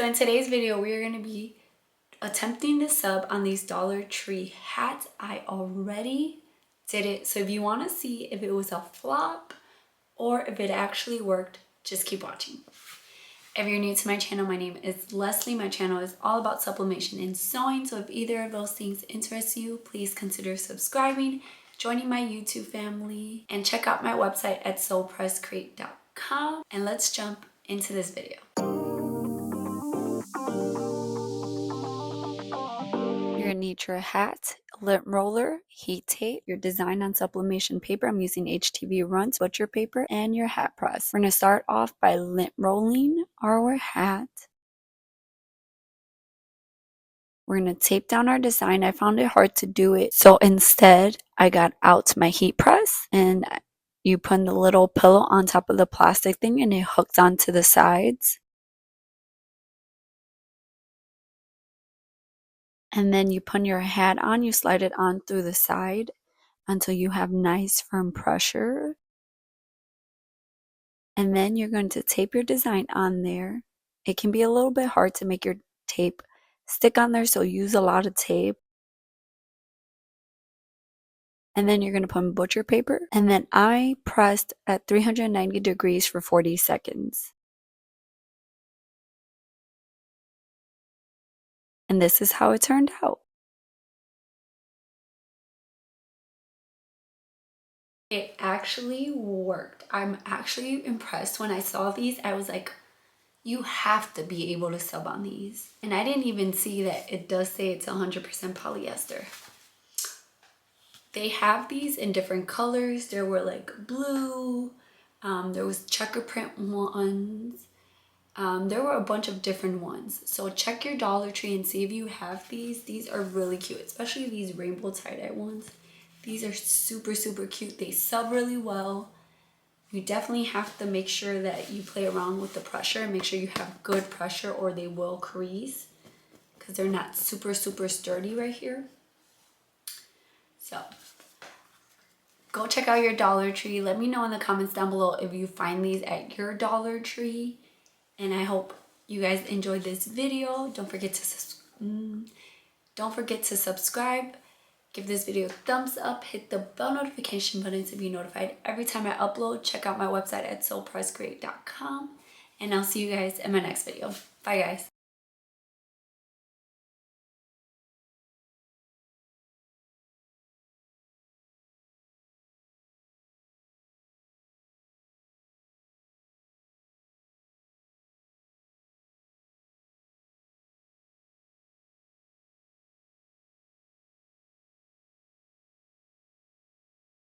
So in today's video, we are going to be attempting to sub on these Dollar Tree hats. I already did it. So if you want to see if it was a flop or if it actually worked, just keep watching. If you're new to my channel, my name is Leslie. My channel is all about sublimation and sewing. So if either of those things interest you, please consider subscribing, joining my YouTube family, and check out my website at sewpresscrate.com. And let's jump into this video. You're gonna need your hat, lint roller, heat tape, your design on sublimation paper. I'm using HTV Runs, butcher paper, and your hat press. We're gonna start off by lint rolling our hat. We're gonna tape down our design. I found it hard to do it, so instead I got out my heat press, and you put the little pillow on top of the plastic thing and it hooks onto the sides. And then you put your hat on, you slide it on through the side until you have nice firm pressure. And then you're going to tape your design on there. It can be a little bit hard to make your tape stick on there, so use a lot of tape. And then you're going to put butcher paper. And then I pressed at 390 degrees for 40 seconds. And this is how it turned out. It actually worked. I'm actually impressed. When I saw these, I was like, you have to be able to sub on these. And I didn't even see that it does say it's 100% polyester. They have these in different colors. There were like blue, there was checker print ones. There were a bunch of different ones. So check your Dollar Tree and see if you have these. These are really cute, especially these rainbow tie-dye ones. These are super, super cute. They sub really well. You definitely have to make sure that you play around with the pressure and make sure you have good pressure or they will crease because they're not super, super sturdy right here. So go check out your Dollar Tree. Let me know in the comments down below if you find these at your Dollar Tree. And I hope you guys enjoyed this video. Don't forget to subscribe. Give this video a thumbs up. Hit the bell notification button to be notified every time I upload. Check out my website at sewpresscrate.com. And I'll see you guys in my next video. Bye, guys.